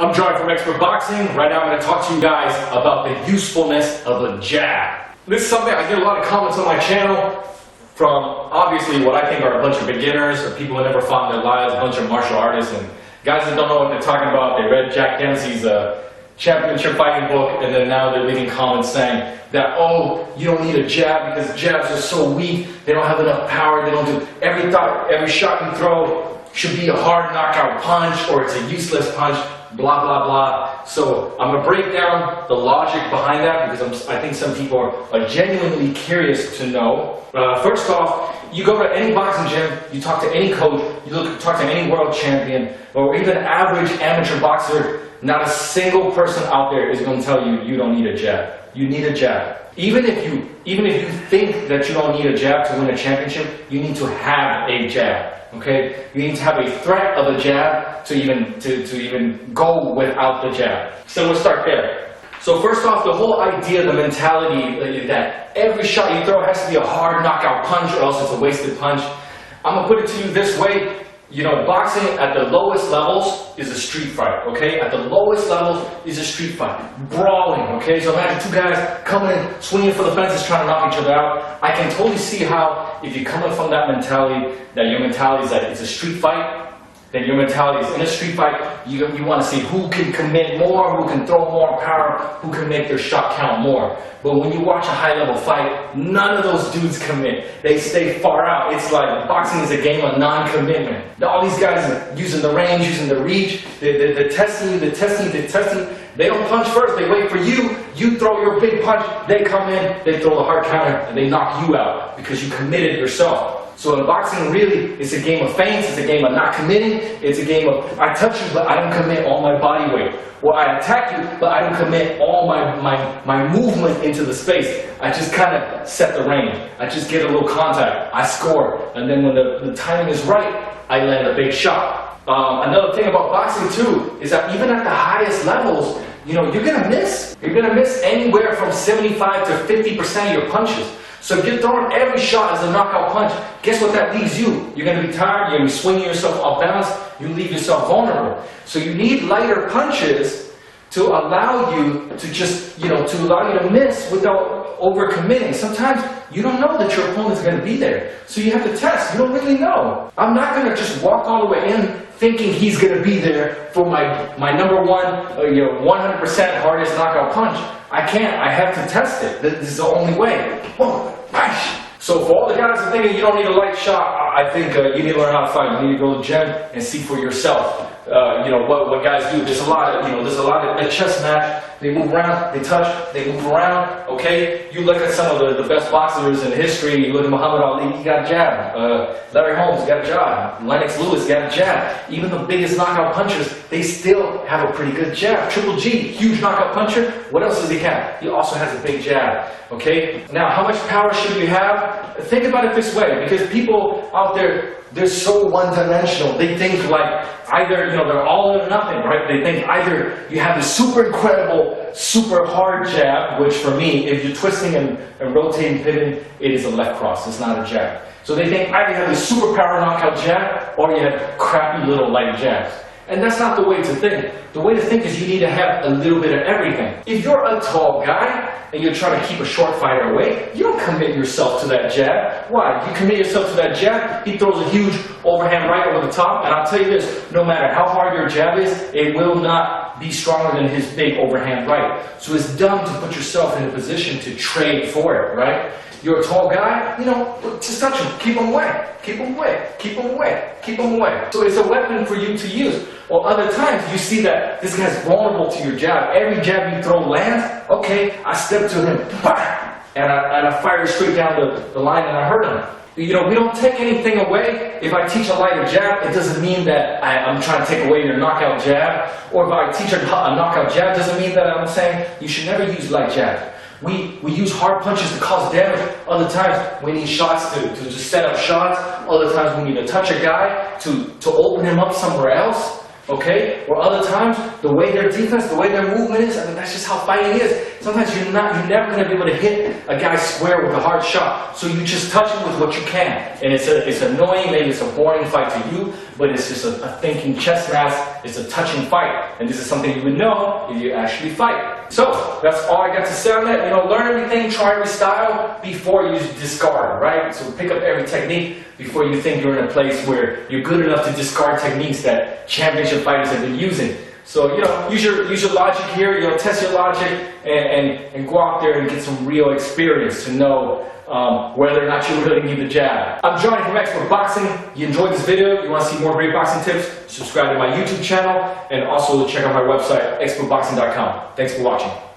I'm John from Expert Boxing. Right now I'm going to talk to you guys about the usefulness of a jab. This is something I get a lot of comments on my channel from obviously what I think are a bunch of beginners or people who never fought in their lives, a bunch of martial artists and guys that don't know what they're talking about. They read Jack Dempsey's championship fighting book, and then now they're leaving comments saying that, oh, you don't need a jab because jabs are so weak, they don't have enough power, they don't do every shot you throw should be a hard knockout punch or it's a useless punch, blah blah blah. So I'm going to break down the logic behind that because I think some people are genuinely curious to know. First off, you go to any boxing gym, you talk to any coach, you talk to any world champion or even average amateur boxer, not a single person out there is going to tell you you don't need a jab. You need a jab. Even if you think that you don't need a jab to win a championship, you need to have a jab. Okay? You need to have a threat of a jab to even go without the jab. So we'll start there. So first off, the whole idea, the mentality that every shot you throw has to be a hard knockout punch or else it's a wasted punch. I'm going to put it to you this way. You know, boxing at the lowest levels is a street fight, okay? At the lowest levels is a street fight. Brawling, okay? So imagine two guys coming in, swinging for the fences, trying to knock each other out. I can totally see how, if you're coming from that mentality, that your mentality is that it's a street fight, then your mentality is in a street fight, you want to see who can commit more, who can throw more power, who can make their shot count more. But when you watch a high-level fight, none of those dudes commit. They stay far out. It's like boxing is a game of non-commitment. All these guys are using the range, using the reach, they're testing you, they're testing you. They don't punch first, they wait for you. You throw your big punch, they come in, they throw the hard counter, and they knock you out because you committed yourself. So in boxing, really, it's a game of feints, it's a game of not committing, it's a game of I touch you, but I don't commit all my body weight. Or I attack you, but I don't commit all my movement into the space. I just kind of set the range. I just get a little contact, I score, and then when the timing is right, I land a big shot. Another thing about boxing too, is that even at the highest levels, you know, you're going to miss. You're going to miss anywhere from 75 to 50% of your punches. So if you're throwing every shot as a knockout punch, guess what that leaves you? You're going to be tired, you're going to be swinging yourself off balance, you leave yourself vulnerable. So you need lighter punches to allow you to just, to allow you to miss without overcommitting. Sometimes you don't know that your opponent's going to be there. So you have to test. You don't really know. I'm not going to just walk all the way in thinking he's going to be there for my number one, 100% hardest knockout punch. I can't. I have to test it. This is the only way. Boom, bash. So for all the guys that are thinking you don't need a light shot, I think you need to learn how to fight. You need to go to the gym and see for yourself. What guys do. There's a lot of a chess match. They move around, they touch, they move around. Okay, you look at some of the best boxers in history. You look at Muhammad Ali, he got a jab. Larry Holmes got a jab. Lennox Lewis got a jab. Even the biggest knockout punchers, they still have a pretty good jab. Triple G, huge knockout puncher. What else does he have? He also has a big jab. Okay. Now, how much power should you have? Think about it this way, because people out there, they're so one-dimensional. They think like either, they're all in or nothing, right? They think either you have this super incredible, super hard jab, which for me, if you're twisting and rotating, pivoting, it is a left cross. It's not a jab. So they think either you have this super power knockout jab or you have crappy little light jabs. And that's not the way to think. The way to think is you need to have a little bit of everything. If you're a tall guy and you're trying to keep a short fighter away, you don't commit yourself to that jab. Why? You commit yourself to that jab, he throws a huge overhand right over the top, and I'll tell you this, no matter how hard your jab is, it will not be stronger than his big overhand right. So it's dumb to put yourself in a position to trade for it, right? You're a tall guy, just touch him, keep him away, keep him away, keep him away, keep him away. So it's a weapon for you to use. Or other times you see that this guy's vulnerable to your jab. Every jab you throw lands, okay, I step to him, and I fire straight down the line and I hurt him. We don't take anything away. If I teach a lighter jab, it doesn't mean that I'm trying to take away your knockout jab. Or if I teach a knockout jab, doesn't mean that I'm saying you should never use light jabs. We use hard punches to cause damage. Other times we need shots to just set up shots. Other times we need to touch a guy to open him up somewhere else. okay? Or other times, the way their defense, the way their movement is, I mean, that's just how fighting is. Sometimes you're never going to be able to hit a guy square with a hard shot. So you just touch him with what you can. And it's annoying, maybe it's a boring fight to you, but it's just a thinking chess match. It's a touching fight. And this is something you would know if you actually fight. So, that's all I got to say on that. You know, learn everything, try every style before you discard, right? So pick up every technique before you think you're in a place where you're good enough to discard techniques that championship fighters have been using. So, you know, use your logic here, you know, test your logic and go out there and get some real experience to know whether or not you really need the jab. I'm Johnny from Expert Boxing. You enjoyed this video, you want to see more great boxing tips, subscribe to my YouTube channel, and also check out my website, expertboxing.com. Thanks for watching.